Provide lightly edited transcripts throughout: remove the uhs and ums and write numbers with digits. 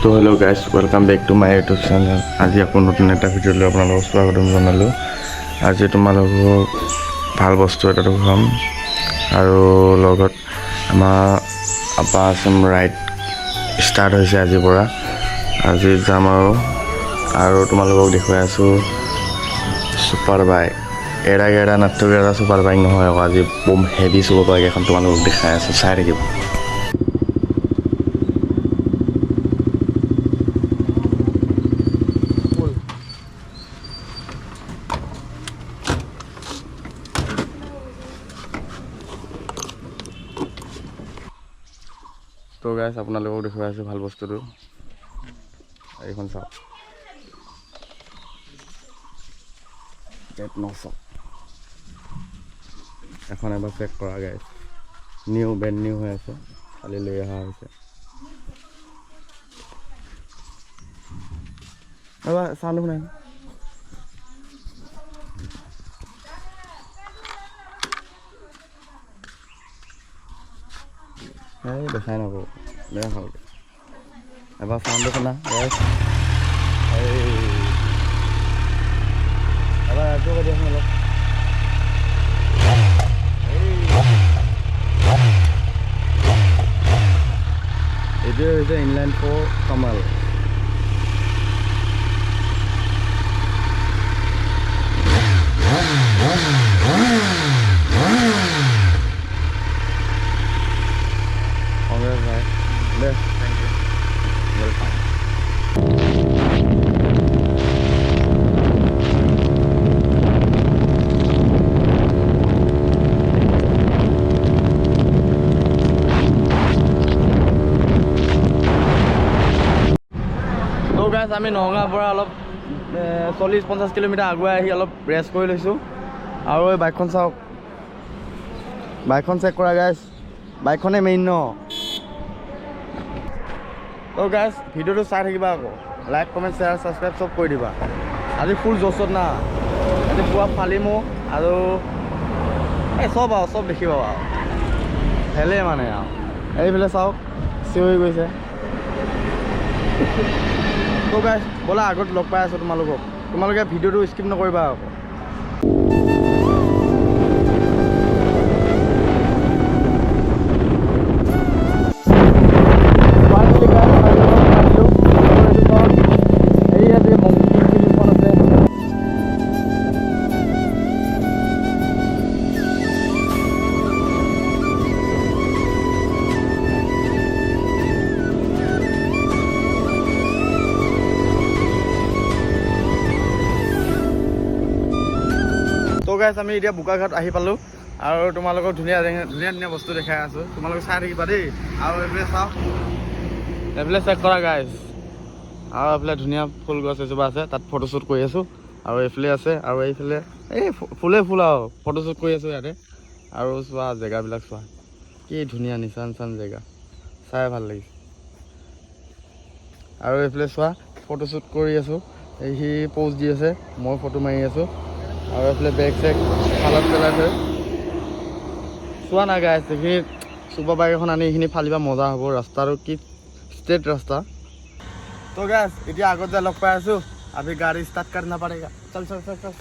তো hello' guys welcome back to my YouTube channel. আজি আকৌ নতুন এটা ভিডিঅ' লৈ আপোনালোকক স্বাগতম জনালোঁ। আজি তোমালোকক ভাল বস্তু এটা খুৱাম আৰু লগত আমাৰ আপাৰ আছাম ৰাইড ষ্টাৰ্ট হৈছে আজিৰ পৰা। আজি যাম আৰু তোমালোকক দেখুৱাই আছোঁ ছুপাৰ বাইক। এৰা নাথগেৰা ছুপাৰ বাইক নহয় আকৌ, আজি বম হেভি ছুপাৰ বাইক এখন তোমালোকক দেখাই আছোঁ, চাই থাকিব। তো গাইজ আপোনালোকক দেখুৱাই আছোঁ ভাল বস্তুটো। এইখন চাওক, এখন এবাৰ চেক কৰা গাইজ, ব্ৰেণ্ড নিউ হৈ আছে, কালি লৈ অহা হৈছে। এবাৰ চাউণ্ড শুনাই এই দেখাই নাপাব বেয়া ভালকৈ। এবাৰ চাউণ্ডটো শুনা গাইজ, এবাৰ ৰাইডটো কৰি দিয়াচোন অলপ। এইটোৱে হৈছে ইনলাইন 4 কামাল। কংগ্ৰেছ ভাই দে, থেংক ইউ, ৱেলকাম। আমি নগাঁৱৰ পৰা অলপ 40-50 কিলোমিটাৰ আগুৱাই আহি অলপ ৰেষ্ট কৰি লৈছোঁ। আৰু এই বাইকখন চাওক, বাইকখন চেক কৰা গাইজ, বাইকখনে মেইন ন। তো গাইজ ভিডিঅ'টো চাই থাকিবা আকৌ, লাইক কমেণ্ট শ্বেয়াৰ ছাবস্ক্ৰাইব চব কৰি দিবা। আজি ফুল জছত না, আজি পুৰা ফালিমো আৰু এই চব দেখি পাবা আৰু হেলে মানে আৰু এইফালে চাওক চিঞৰি গৈছে। তো গাইজ ব'লা আগত লগ পাই আছোঁ তোমালোকে ভিডিঅ'টো স্কিপ নকৰিবা আকৌ। তো গাইজ আমি এতিয়া বোকাঘাট আহি পালোঁ আৰু তোমালোকক ধুনীয়া বস্তু দেখাই আছোঁ, তোমালোকে চাই থাকিবা দেই। আৰু এইফালে চাওক, এইফালে চেক কৰা গাইজ, আৰু এইফালে ধুনীয়া ফুল গছ এজোপা আছে, তাত ফটোশ্বুট কৰি আছোঁ। আৰু এইফালে আছে, আৰু এইফালে এই ফুল আৰু ফটোশ্বুট কৰি আছোঁ ইয়াতে। আৰু চোৱা জেগাবিলাক চোৱা, কি ধুনীয়া নিচান জেগা, চাই ভাল লাগিছে। আৰু এইফালে চোৱা ফটোশ্বুট কৰি আছোঁ, সি প'জ দি আছে, মই ফটো মাৰি আছোঁ। আৰু এইফালে বেগ চেগ ফালত পেলাই থৈ চোৱা না গাইজ, এইখিনি ছুপাৰ বাইক এখন আনি এইখিনি ফালিবা, মজা হ'ব। ৰাস্তাটো কি ষ্ট্ৰেট ৰাস্তা। তো গাইজ এতিয়া আগত যাই লগ পাই আছোঁ, আমি গাড়ী ষ্টাৰ্ট करना पड़ेगा, চল।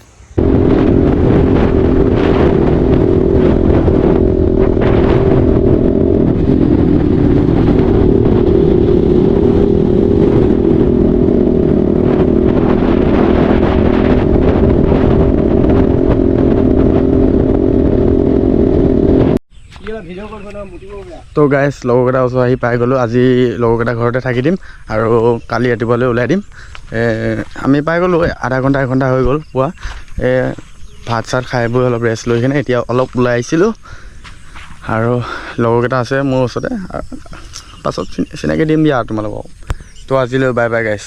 তো গাইজ লগৰকেইটা ওচৰ আহি পাই গ'লোঁ। আজি লগৰকেইটা ঘৰতে থাকি দিম আৰু কালি ৰাতিপুৱালৈ ওলাই দিম। আমি পাই গ'লোঁ, আধা ঘণ্টা 1 ঘণ্টা হৈ গ'ল পুৱা। ভাত চাত খাই বৈ অলপ ৰেষ্ট লৈ কিনে এতিয়া অলপ ওলাই আহিছিলোঁ। আৰু লগৰকেইটা আছে মোৰ ওচৰতে, পাছত চিনাকি দিম দিয়া তোমালোকক। তো আজিলৈ বাই বাই গাইজ।